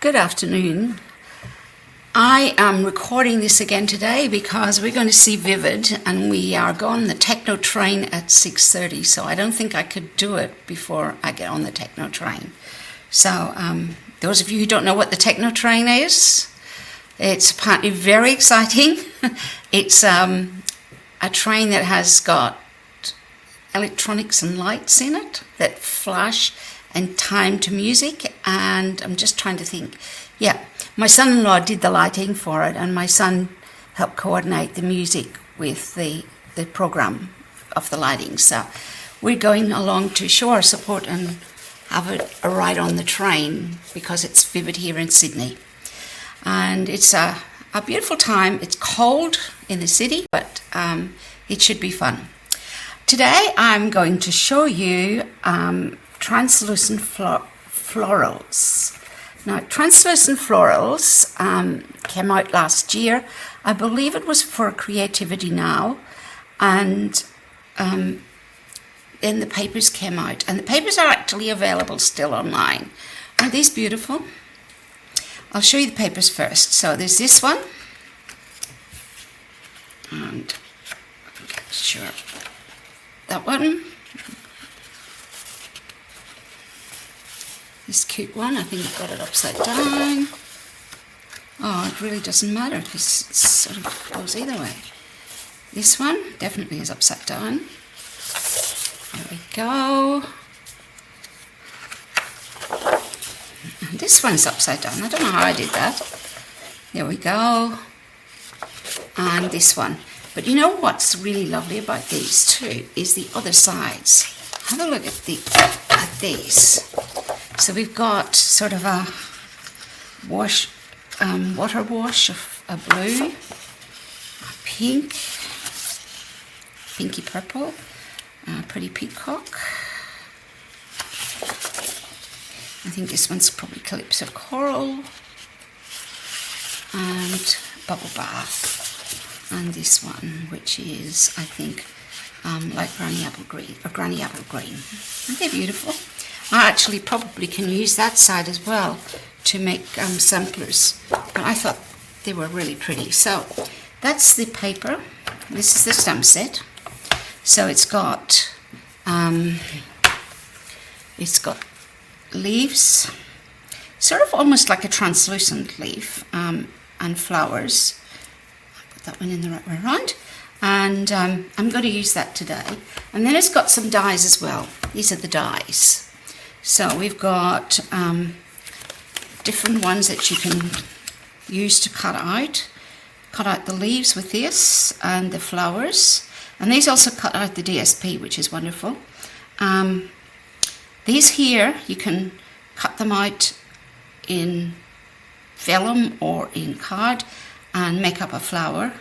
Good afternoon. I am recording this again today because we're going to see Vivid and we are going on the techno train at 6:30, so I don't think I could do it before I get on the techno train. So those of you who don't know what the techno train is, it's apparently very exciting. It's a train that has got electronics and lights in it that flash and time to music, and I'm just trying to think. Yeah, my son-in-law did the lighting for it, and my son helped coordinate the music with the program of the lighting. So we're going along to show our support and have a ride on the train because it's Vivid here in Sydney. And it's a beautiful time. It's cold in the city, but it should be fun. Today I'm going to show you Translucent Florals. Now, Translucent Florals came out last year. I believe it was for Creativity Now, and then the papers came out, and the papers are actually available still online. Aren't these beautiful? I'll show you the papers first. So there's this one, and sure, that one. This cute one, I think I've got it upside down. Oh, it really doesn't matter because it sort of goes either way. This one definitely is upside down. There we go. And this one's upside down. I don't know how I did that. There we go. And this one. But you know what's really lovely about these two is the other sides. Have a look at these. So we've got sort of a wash, water wash of a blue, a pink, pinky purple, a pretty peacock. I think this one's probably Calypso Coral and Bubble Bath. And this one, which is, I think, like Granny Apple Green, or Granny Apple Green. Aren't they beautiful? I actually probably can use that side as well to make samplers, but I thought they were really pretty. So that's the paper. This is the stamp set. So it's got leaves, sort of almost like a translucent leaf, and flowers. I'll put that one in the right way around. And I'm going to use that today. And then it's got some dies as well. These are the dies. So we've got different ones that you can use to cut out the leaves with this and the flowers. And these also cut out the DSP, which is wonderful. These here, you can cut them out in vellum or in card and make up a flower.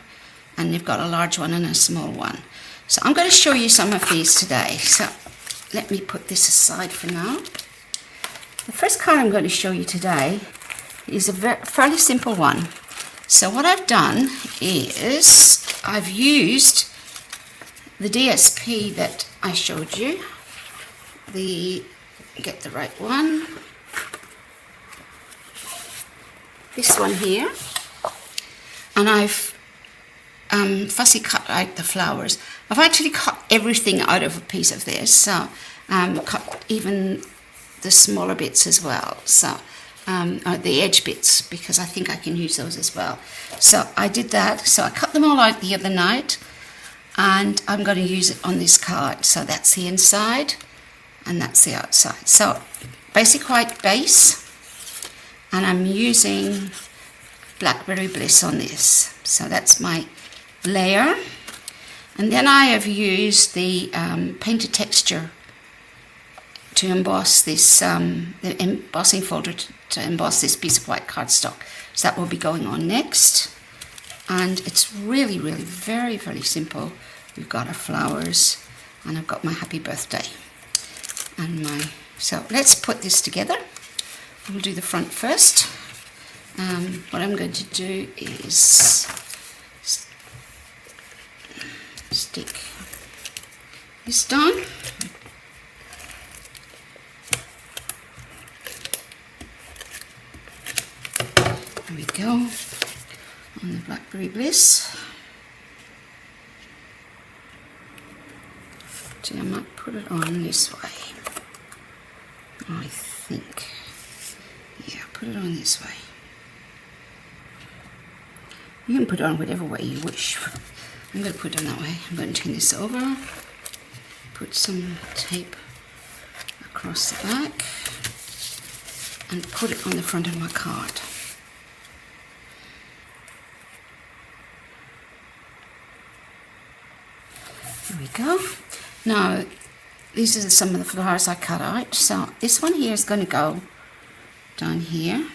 And you've got a large one and a small one. So I'm going to show you some of these today. So let me put this aside for now. The first card I'm going to show you today is a fairly simple one. So what I've done is I've used the DSP that I showed you. Get the right one. This one here. And I've fussy cut out the flowers. I've actually cut everything out of a piece of this, so cut even the smaller bits as well, so the edge bits, because I think I can use those as well. So I did that. So I cut them all out the other night, and I'm going to use it on this card. So that's the inside, and that's the outside. So basic white base, and I'm using Blackberry Bliss on this. So that's my layer, and then I have used the painted texture to emboss this, the embossing folder to emboss this piece of white cardstock. So that will be going on next, and it's really, really very, very simple. We've got our flowers, and I've got my happy birthday, and so let's put this together. We'll do the front first. What I'm going to do is stick this down, There we go, on the Blackberry Bliss. I might put it on this way, I think. Yeah, put it on this way. You can put it on whatever way you wish. I'm going to put it on that way. I'm going to turn this over, put some tape across the back, and put it on the front of my card. There we go. Now, these are some of the flowers I cut out. So this one here is going to go down here,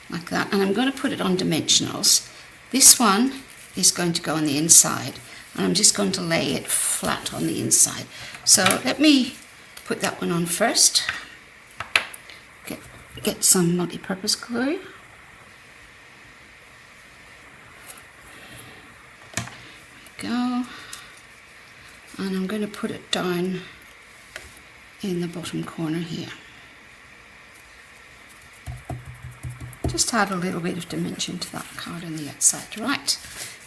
like that. And I'm going to put it on dimensionals. This one is going to go on the inside. And I'm just going to lay it flat on the inside. So let me put that one on first. Get some multi-purpose glue. There we go. And I'm going to put it down in the bottom corner here. Just add a little bit of dimension to that card on the outside. Right,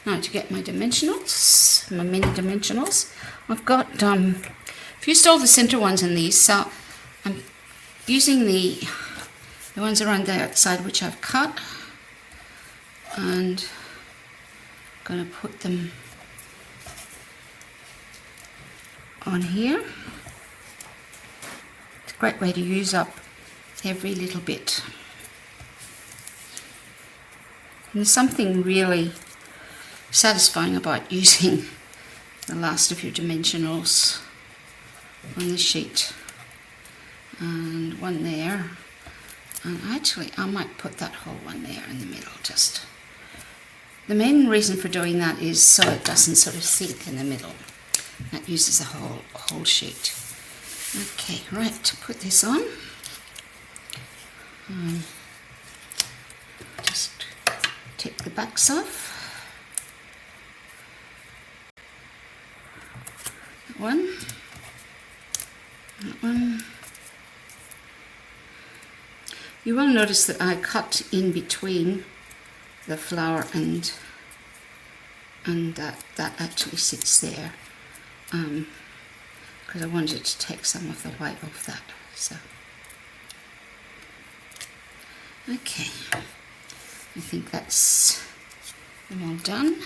now to get my dimensionals, my mini dimensionals, I've got, I've used all the center ones in these, so I'm using the ones around the outside which I've cut, and I'm going to put them on here. It's a great way to use up every little bit. And there's something really satisfying about using the last of your dimensionals on the sheet. And one there. And actually I might put that whole one there in the middle. Just the main reason for doing that is so it doesn't sort of sink in the middle. That uses a whole sheet. Okay, right, put this on. Just take the backs off. That one. That one. You will notice that I cut in between the flower and that actually sits there. Because I wanted to take some of the white off that. So, okay, I think that's them all done,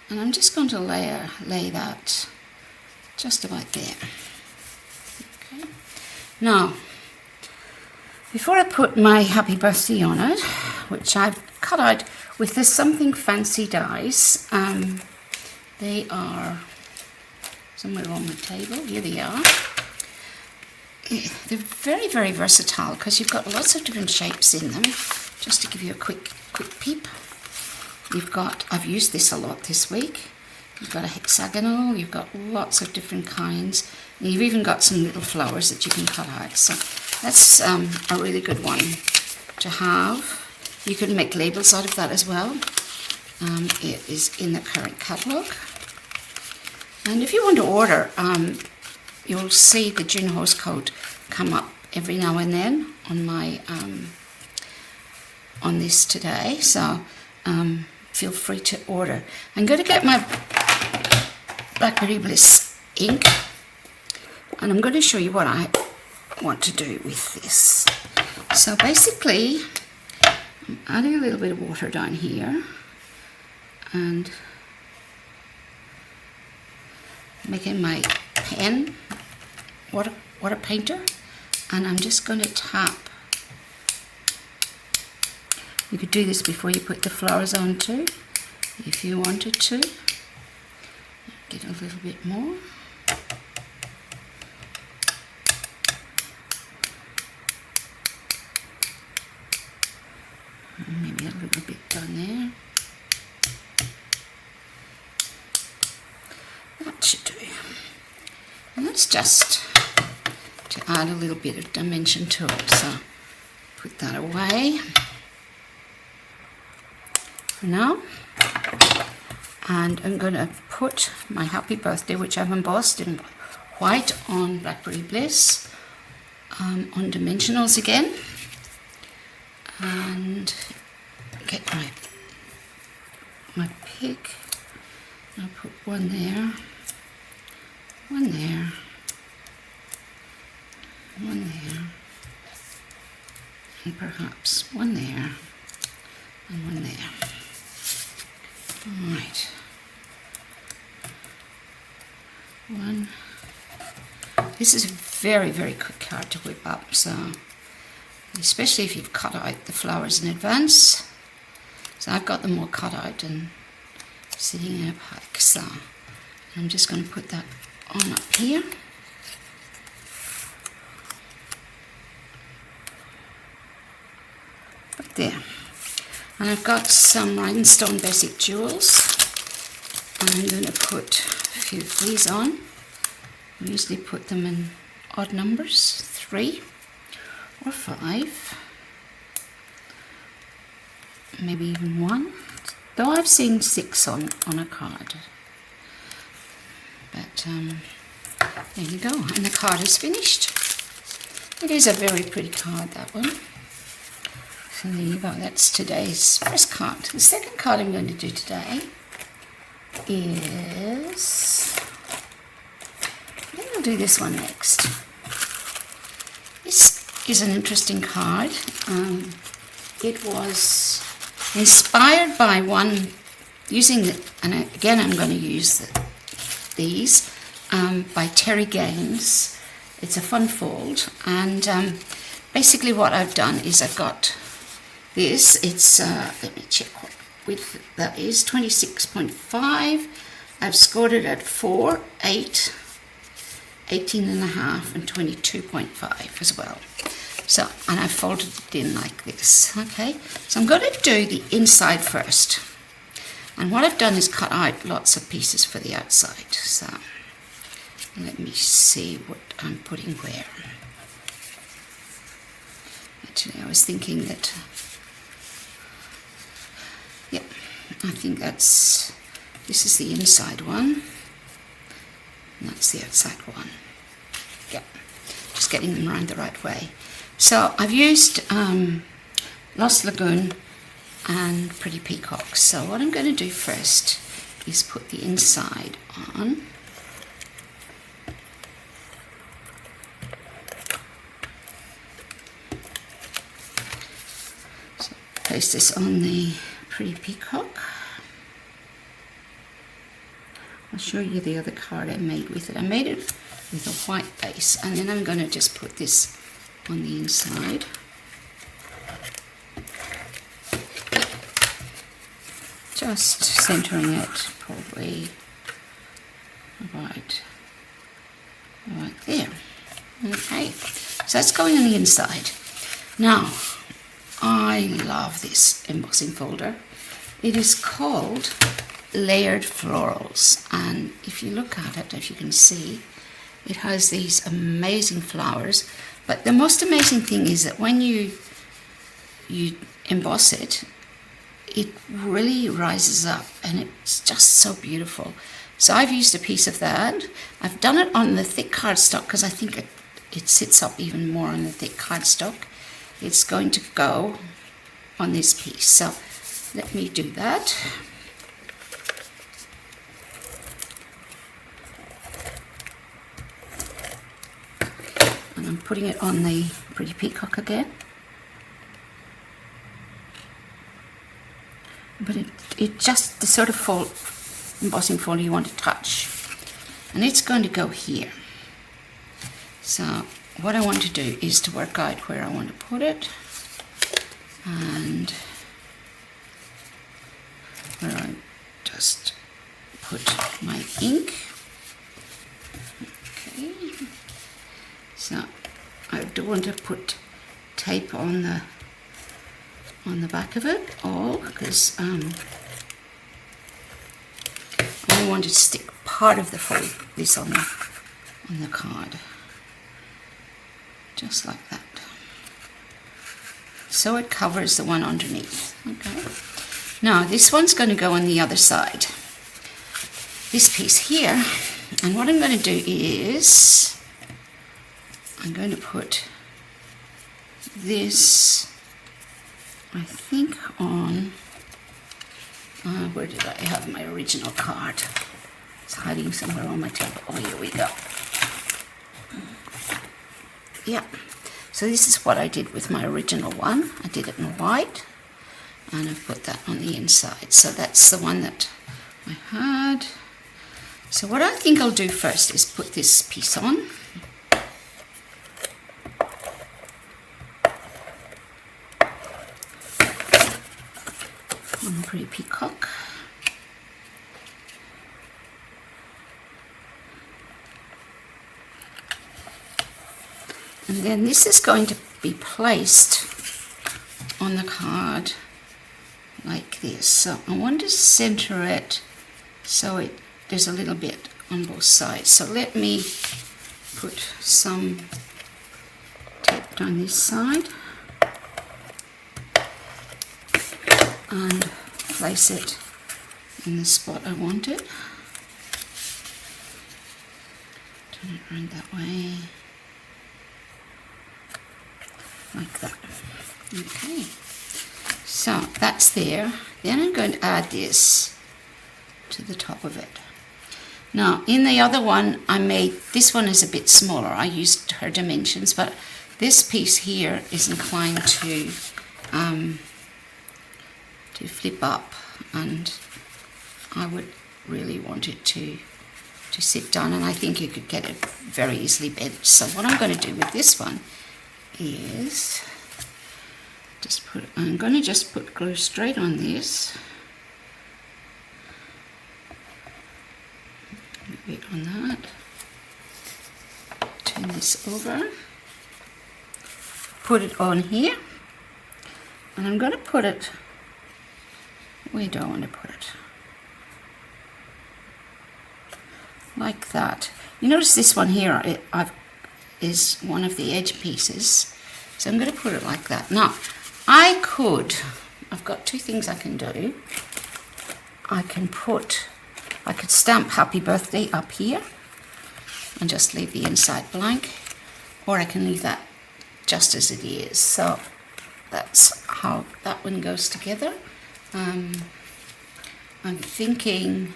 and I'm just going to lay that just about there. Okay. Now, before I put my happy birthday on it, which I've cut out with this Something Fancy dies, they are somewhere on the table. Here they are. They're very, very versatile because you've got lots of different shapes in them. Just to give you a quick peep, you've got, I've used this a lot this week. You've got a hexagonal, you've got lots of different kinds, and you've even got some little flowers that you can cut out. So that's a really good one to have. You can make labels out of that as well. It is in the current catalogue. And if you want to order, you'll see the June host code come up every now and then on my on this today. So feel free to order. I'm going to get my Blackberry Bliss ink, and I'm going to show you what I want to do with this. So basically, I'm adding a little bit of water down here and making my pen water painter, and I'm just going to tap. You could do this before you put the flowers on too, if you wanted to. Get a little bit more. Maybe a little bit down there. That should do. And that's just to add a little bit of dimension to it. So put that away for now. And I'm going to put my happy birthday, which I've embossed in white on Blackberry Bliss, on dimensionals again. And get my pick. I'll put one there, one there, one there, and perhaps one there, and one there. All right. One. This is a very, very quick card to whip up, so especially if you've cut out the flowers in advance. So I've got them all cut out and sitting in a pack, so I'm just going to put that on up here. Right there. And I've got some rhinestone basic jewels, and I'm going to put a few of these on. I usually put them in odd numbers, 3 or 5, maybe even 1, though I've seen 6 on a card. But there you go, and the card is finished. It is a very pretty card, that one. So there you go, that's today's first card. The second card I'm going to do today is, I think I'll do this one next. This is an interesting card. It was inspired by one, and again I'm going to use these, by Terry Gaines. It's a fun fold, and basically what I've done is I've got this, it's, let me check what width that is, 26.5. I've scored it at 4, 8, 18.5 and 22.5 as well. So, and I folded it in like this, okay? So I'm going to do the inside first. And what I've done is cut out lots of pieces for the outside. So, let me see what I'm putting where. Actually, I was thinking that, yep, I think this is the inside one. And that's the outside one. Yep, just getting them around the right way. So I've used Lost Lagoon and Pretty Peacocks. So what I'm going to do first is put the inside on. So place this on the Pretty Peacock. I'll show you the other card I made with it. I made it with a white base, and then I'm going to just put this on the inside. Just centering it probably about there. Okay, so that's going on the inside. Now, I love this embossing folder. It is called Layered Florals, and if you look at it, as you can see, it has these amazing flowers. But the most amazing thing is that when you emboss it, it really rises up, and it's just so beautiful. So I've used a piece of that. I've done it on the thick cardstock because I think it sits up even more on the thick cardstock. It's going to go on this piece. So let me do that. And I'm putting it on the Pretty Peacock again. But it just the sort of embossing folder you want to touch. And it's going to go here. So what I want to do is to work out where I want to put it. And where I just put my ink. Okay. So I don't want to put tape on the back of it all, because I want to stick part of the fold this on the card, just like that, so it covers the one underneath. Okay. Now this one's going to go on the other side, this piece here, and what I'm going to do is I'm going to put this I think on, where did I have my original card? It's hiding somewhere on my table. Oh, here we go. Yeah, so this is what I did with my original one. I did it in white, and I put that on the inside. So that's the one that I had. So what I think I'll do first is put this piece on. One pretty peacock. And then this is going to be placed on the card like this. So I want to center it so there's a little bit on both sides. So let me put some tape on this side and place it in the spot I want it. Turn it around that way. Like that. Okay, so that's there. Then I'm going to add this to the top of it. Now in the other one I made, this one is a bit smaller, I used her dimensions, but this piece here is inclined to flip up, and I would really want it to sit down, and I think you could get it very easily bent. So what I'm going to do with this one is I'm going to just put glue straight on this, a bit on that, turn this over, put it on here, and I'm going to put it, where do I want to put it? Like that. You notice this one here is one of the edge pieces, so I'm going to put it like that. Now I've got two things I can do. I could stamp happy birthday up here and just leave the inside blank, or I can leave that just as it is. So that's how that one goes together. I'm thinking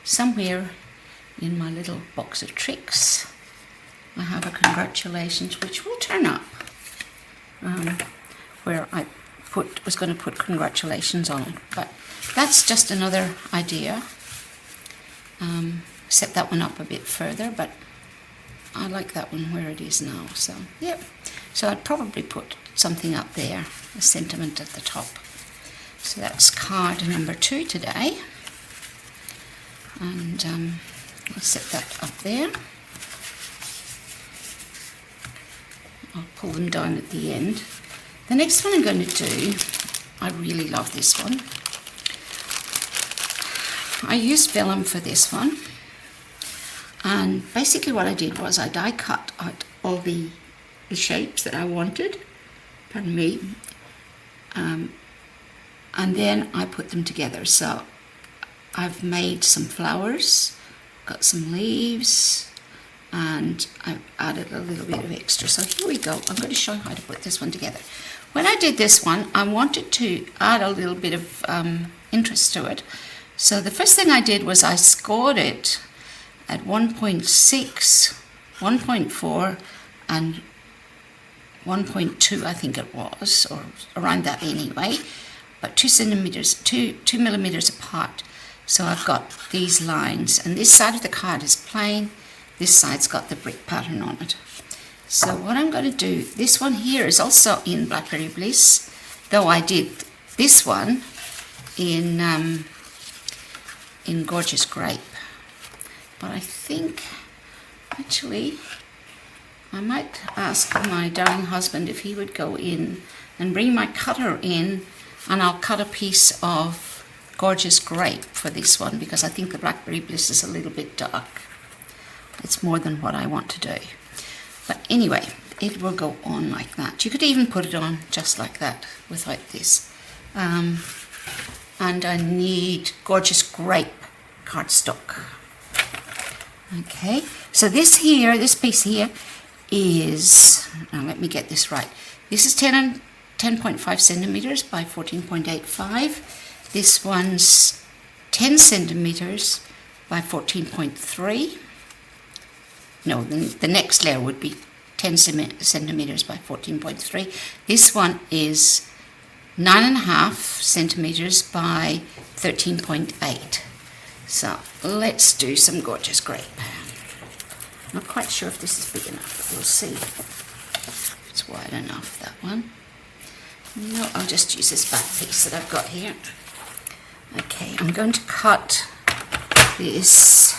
somewhere in my little box of tricks I have a congratulations, which will turn up, where I was going to put congratulations on it, but that's just another idea. Set that one up a bit further, but I like that one where it is now. So yep, so I'd probably put something up there, a sentiment at the top. So that's card number 2 today, and I'll set that up there. I'll pull them down at the end. The next one I'm going to do, I really love this one. I used vellum for this one, and basically what I did was I die cut out all the shapes that I wanted, pardon me, and then I put them together. So I've made some flowers, got some leaves, and I've added a little bit of extra. So here we go. I'm going to show you how to put this one together. When I did this one, I wanted to add a little bit of interest to it. So the first thing I did was I scored it at 1.6, 1.4, and 1.2, I think it was, or around that anyway, but 2 millimeters apart. So I've got these lines, and this side of the card is plain, this side's got the brick pattern on it. So what I'm going to do, this one here is also in Blackberry Bliss, though I did this one in Gorgeous Grape. But I think, actually, I might ask my darling husband if he would go in and bring my cutter in, and I'll cut a piece of Gorgeous Grape for this one, because I think the Blackberry Bliss is a little bit dark. It's more than what I want to do. But anyway, it will go on like that. You could even put it on just like that without this. And I need Gorgeous Grape cardstock. Okay, so this piece here is, now let me get this right. This is 10 10.5 centimeters by 14.85. This one's 10 centimeters by 14.3. No, the next layer would be 10 centimeters by 14.3. This one is 9.5 centimeters by 13.8. So let's do some gorgeous grape. Not quite sure if this is big enough, but we'll see. It's wide enough, that one. No, I'll just use this back piece that I've got here. Okay, I'm going to cut this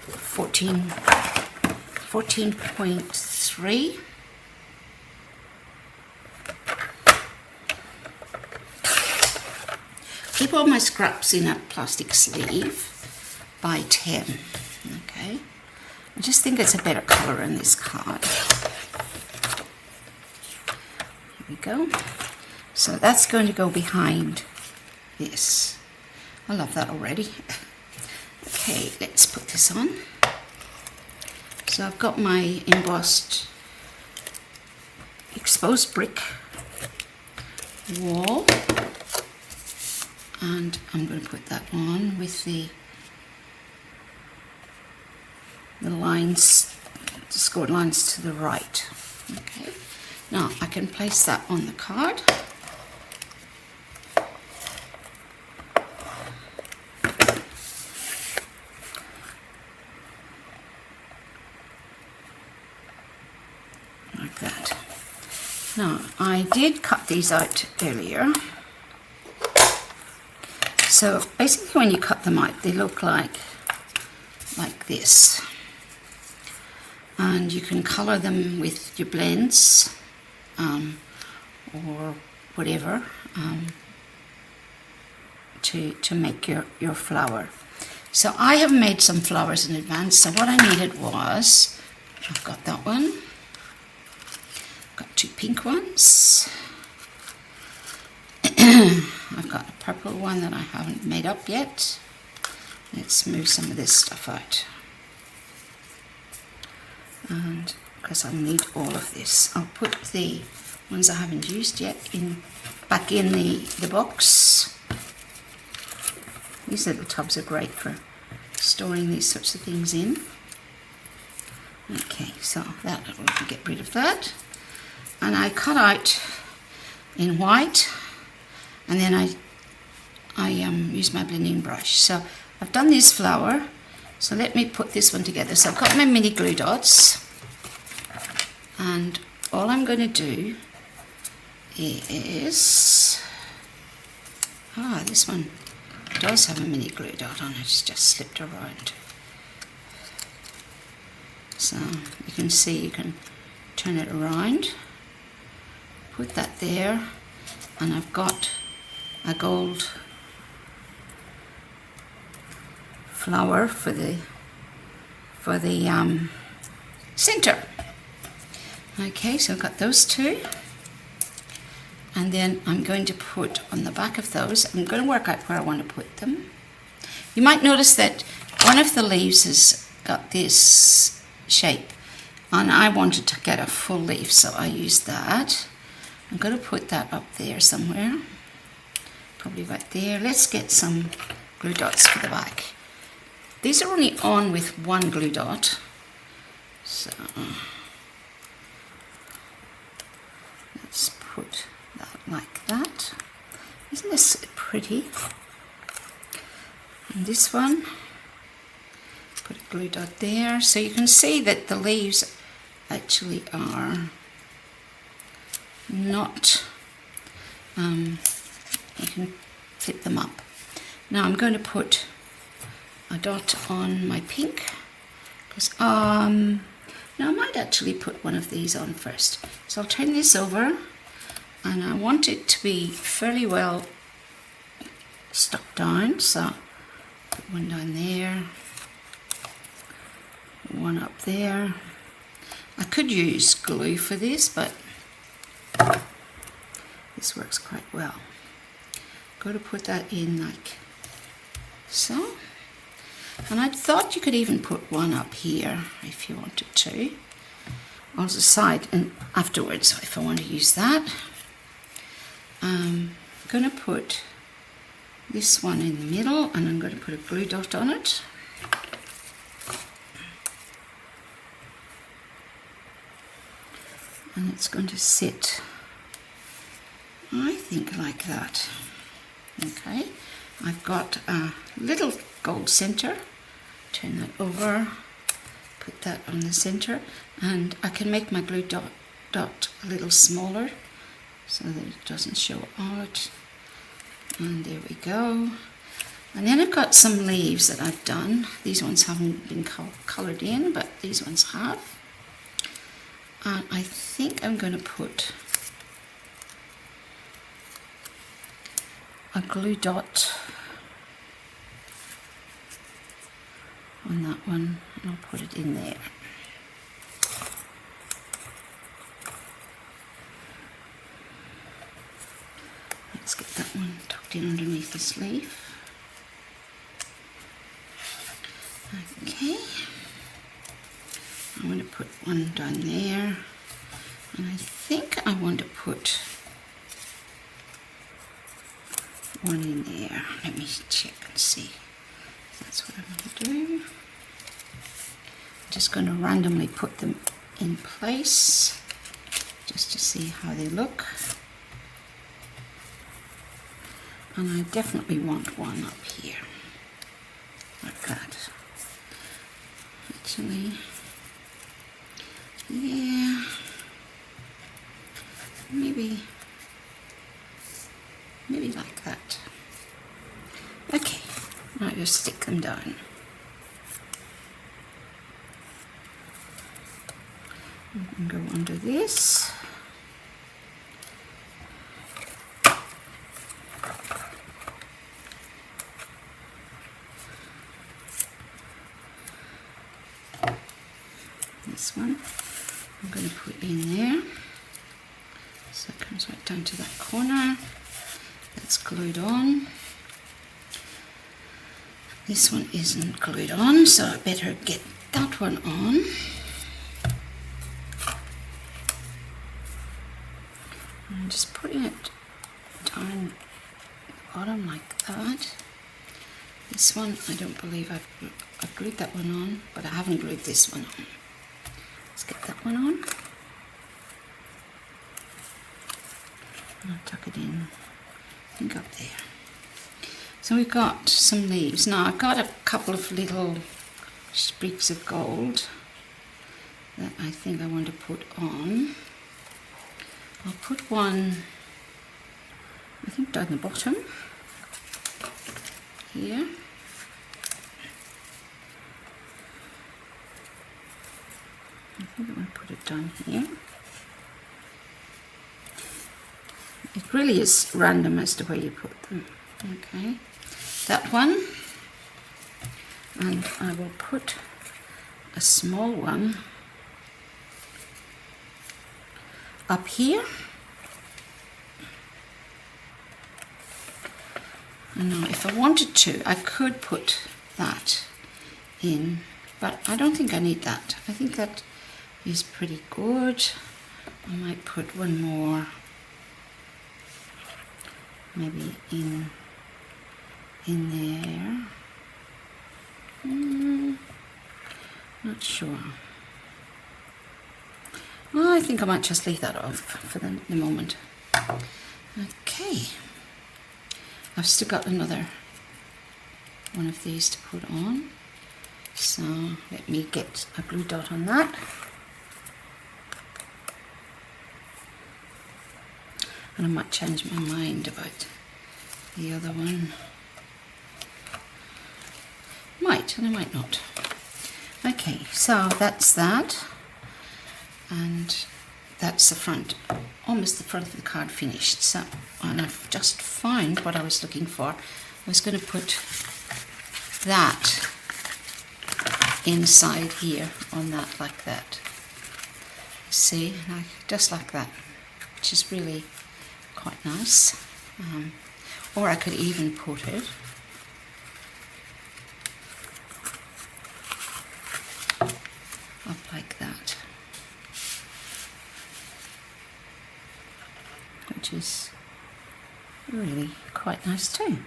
14.3. Keep all my scraps in a plastic sleeve by 10. Okay, I just think it's a better colour in this card. Here we go. So that's going to go behind this. I love that already. Okay, let's put this on. So I've got my embossed exposed brick wall, and I'm going to put that on with the lines, the scored lines to the right. Okay, now I can place that on the card. Like that. Now, I did cut these out earlier. So basically when you cut them out, they look like this. And you can colour them with your blends or whatever to make your flower. So I have made some flowers in advance. So what I needed was, I've got that one. Got two pink ones. I've got a purple one that I haven't made up yet. Let's move some of this stuff out. And because I'll need all of this, I'll put the ones I haven't used yet back in the box. These little tubs are great for storing these sorts of things in. Okay, so that will get rid of that. And I cut out in white, and then I use my blending brush. So I've done this flower, so let me put this one together. So I've got my mini glue dots, and all I'm going to do is, this one does have a mini glue dot on it, it's just slipped around. So you can see, you can turn it around, put that there, and I've got a gold flower for the center. Okay, so I've got those two, and then I'm going to put on the back of those, I'm going to work out where I want to put them. You might notice that one of the leaves has got this shape, and I wanted to get a full leaf, so I used that. I'm going to put that up there somewhere, probably right there. Let's get some glue dots for the back. These are only on with one glue dot, so let's put that like that. Isn't this pretty? And this one, put a glue dot there, so you can see that the leaves actually are not, you can flip them up. Now I'm going to put a dot on my pink, because no, I might actually put one of these on first. So I'll turn this over, and I want it to be fairly well stuck down, so put one down there, one up there. I could use glue for this, but this works quite well. Got to put that in like so. And I thought you could even put one up here if you wanted to, on the side and afterwards if I want to use that. I'm going to put this one in the middle, and I'm going to put a glue dot on it. And it's going to sit, I think, like that. Okay, I've got a little gold center. Turn that over, put that on the center, and I can make my glue dot a little smaller so that it doesn't show out. And there we go. And then I've got some leaves that I've done. These ones haven't been coloured in, but these ones have. And I think I'm going to put a glue dot on that one, and I'll put it in there. Let's get that one tucked in underneath the sleeve. Okay, I'm going to put one down there, and I think I want to put one in there. Let me check and see if that's what I'm going to do. I'm just going to randomly put them in place just to see how they look. And I definitely want one up here, like that. Actually, yeah, maybe like that. Okay, now just stick them down. And go under this. This one I'm going to put in there, so it comes right down to that corner. That's glued on. This one isn't glued on, so I better get that one on. I'm just putting it down the bottom like that. This one, I don't believe I've glued that one on, but I haven't glued this one on. Let's get that one on. And I'll tuck it in, I think up there. So we've got some leaves. Now I've got a couple of little sprigs of gold that I think I want to put on. I'll put one, I think, down the bottom here. I think I want to put it down here. It really is random as to where you put them. Okay, that one, and I will put a small one up here. And now if I wanted to, I could put that in, but I don't think I need that. I think that is pretty good. I might put one more, maybe in there. Not sure. Well, I think I might just leave that off for the moment. Okay. I've still got another one of these to put on. So let me get a glue dot on that. And I might change my mind about the other one. Might, and I might not. Okay, so that's that. And that's the front, almost the front of the card finished. So, and I've just found what I was looking for. I was going to put that inside here on that, like that. See, like, just like that, which is really quite nice. Or I could even put it up like that, which is really quite nice too.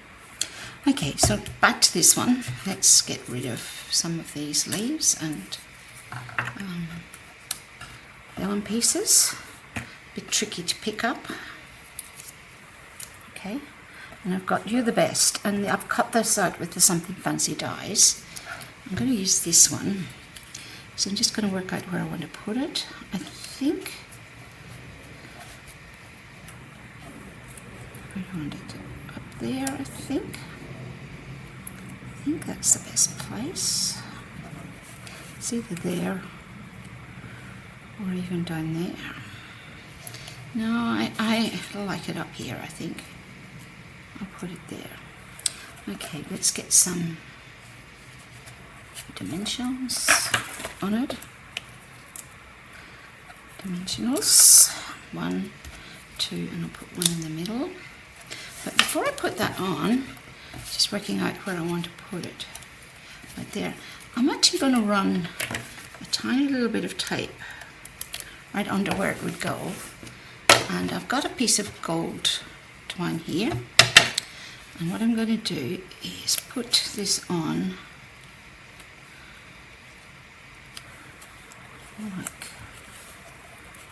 Okay, so back to this one. Let's get rid of some of these leaves and vellum pieces. A bit tricky to pick up. Okay, and I've got You the Best, and I've cut this out with the Something Fancy dies. I'm going to use this one, so I'm just going to work out where I want to put it. I think I want it up there, I think that's the best place. It's either there or even down there. No, I like it up here, I think. I'll put it there. Okay, let's get some dimensions on it. Dimensionals. 1, 2, and I'll put one in the middle. But before I put that on, just working out where I want to put it. Right there. I'm actually going to run a tiny little bit of tape right under where it would go. And I've got a piece of gold twine here. And what I'm going to do is put this on like,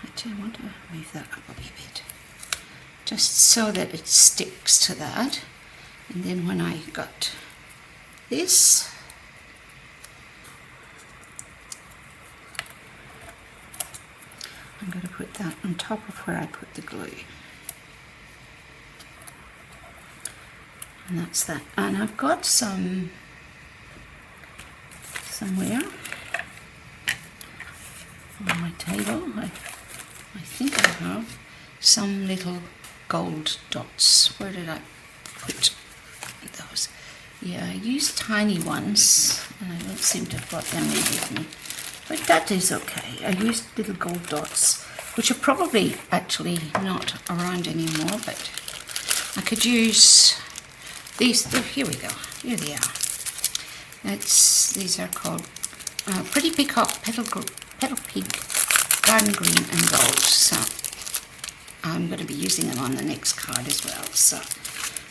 actually I want to move that up a wee bit, just so that it sticks to that. And then when I got this, I'm going to put that on top of where I put the glue. And that's that. And I've got somewhere, on my table, I think I have some little gold dots. Where did I put those? Yeah, I used tiny ones, and I don't seem to have brought them in with me. But that is okay. I used little gold dots, which are probably actually not around anymore, but I could use these. Oh, here we go. Here they are. These are called Pretty Peacock Petal Pink, Garden Green and Gold. So I'm going to be using them on the next card as well. So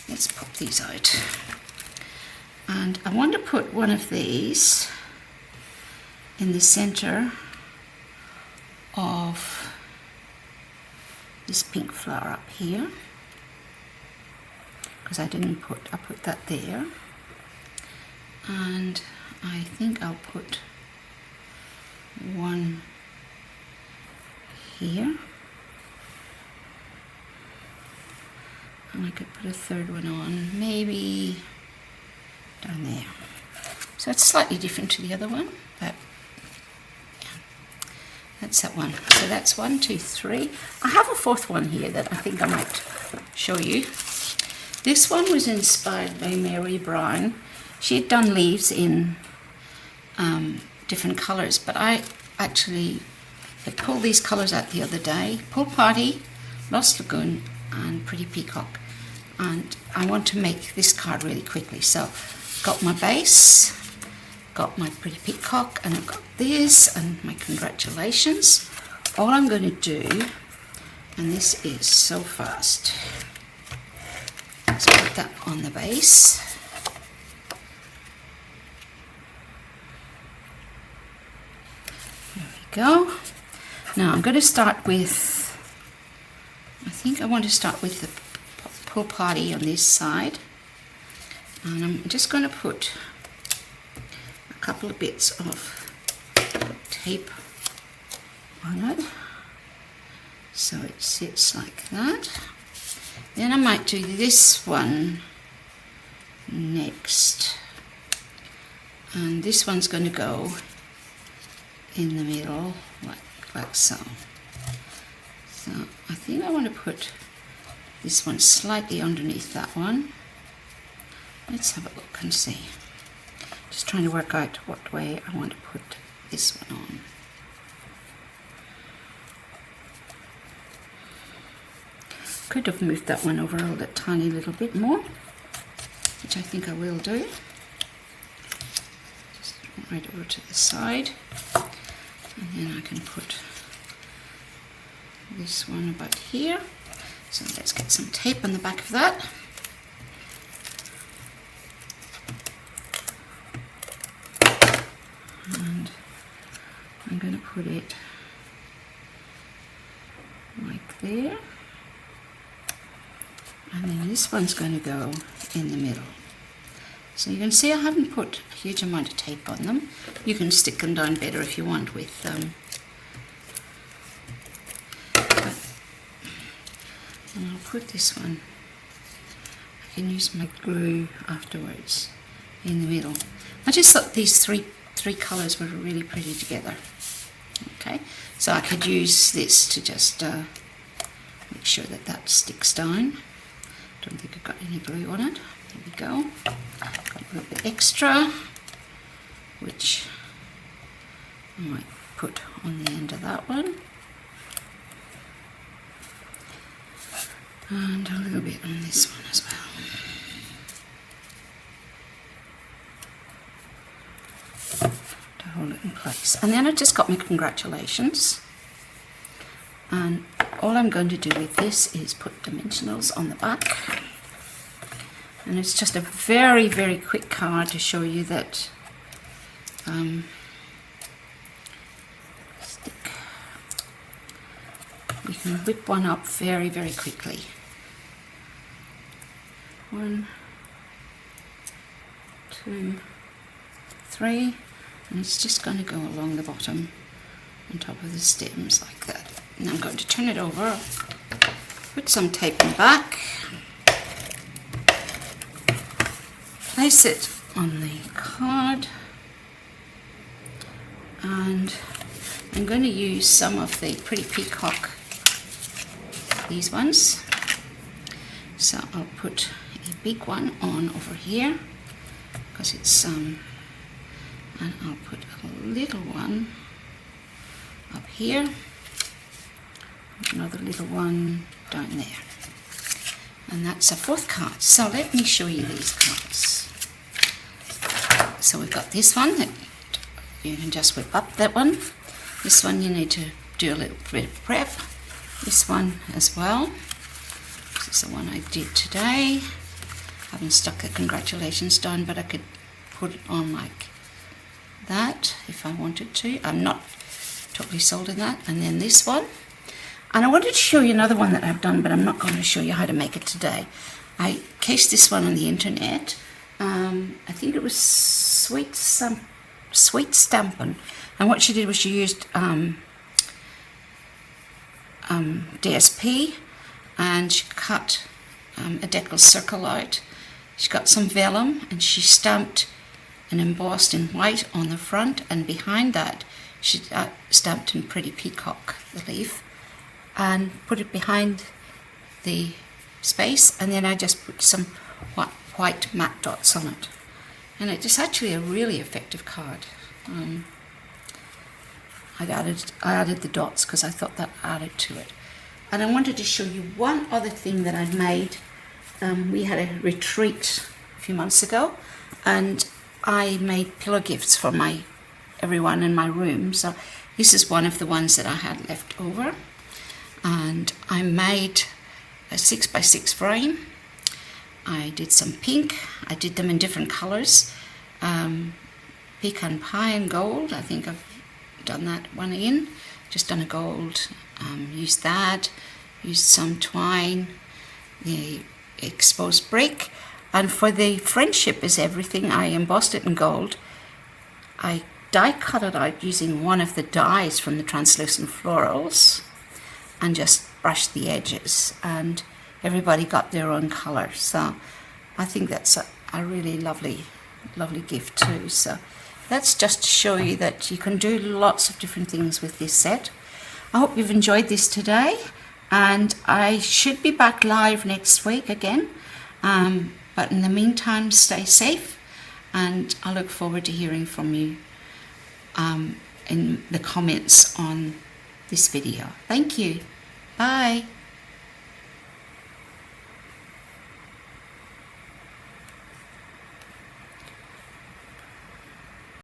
let's pop these out. And I want to put one of these in the center of this pink flower up here, because I put that there, and I think I'll put one here, and I could put a third one on, maybe down there. So it's slightly different to the other one, but that's that one. So that's 1, 2, 3. I have a fourth one here that I think I might show you. This one was inspired by Mary Brown. She had done leaves in different colours, but I actually had pulled these colours out the other day. Pool Party, Lost Lagoon, and Pretty Peacock. And I want to make this card really quickly. So got my base, got my Pretty Peacock, and I've got this and my congratulations. All I'm going to do, and this is so fast, let's put that on the base. There we go. Now I'm going to start with, I think I want to start with the Pool Party on this side. And I'm just going to put a couple of bits of tape on it so it sits like that. Then I might do this one next, and this one's going to go in the middle like so. So I think I want to put this one slightly underneath that one. Let's have a look and see. Just trying to work out what way I want to put this one on. Could have moved that one over a tiny little bit more, which I think I will do. Just right over to the side, and then I can put this one about here. So let's get some tape on the back of that. And I'm going to put it like there. And then this one's going to go in the middle. So you can see I haven't put a huge amount of tape on them. You can stick them down better if you want with and I'll put this one, I can use my glue afterwards in the middle. I just thought these three colours were really pretty together. Okay, so I could use this to just make sure that that sticks down. Don't think I've got any glue on it. There we go. Got a little bit extra, which I might put on the end of that one. And a little bit on this one as well. To hold it in place. And then I just got my congratulations. And all I'm going to do with this is put dimensionals on the back. And it's just a very, very quick card to show you that you can whip one up very, very quickly. 1, 2, 3, and it's just going to go along the bottom on top of the stems like that. And I'm going to turn it over, put some tape in the back, place it on the card, and I'm going to use some of the Pretty Peacock, these ones. So I'll put a big one on over here because it's and I'll put a little one up here, another little one down there, and that's a 4th card. So let me show you these cards. So we've got this one that you can just whip up, that one. This one you need to do a little bit of prep. This one as well. This is the one I did today. I haven't stuck the congratulations down, but I could put it on like that if I wanted to. I'm not totally sold on that. And then this one. And I wanted to show you another one that I've done, but I'm not going to show you how to make it today. I cased this one on the internet. I think it was Sweet Stampin'. And what she did was she used DSP, and she cut a decal circle out. She got some vellum and she stamped and embossed in white on the front, and behind that she stamped in Pretty Peacock, the leaf, and put it behind the space, and then I just put some white matte dots on it. And it's actually a really effective card. I added the dots because I thought that added to it. And I wanted to show you one other thing that I'd made. We had a retreat a few months ago, and I made pillow gifts for everyone in my room. So this is one of the ones that I had left over, and I made a 6x6 frame. I did some pink. I did them in different colors. Pecan pie and gold. I think I've done that one in. Just done a gold. Used that. Used some twine. The exposed brick. And for the friendship is everything, I embossed it in gold. I die cut it out using one of the dies from the Translucent Florals, and just brushed the edges, and everybody got their own colour. So I think that's a really lovely gift too. So that's just to show you that you can do lots of different things with this set. I hope you've enjoyed this today, and I should be back live next week again. But in the meantime, stay safe, and I look forward to hearing from you in the comments on this video. Thank you. Bye.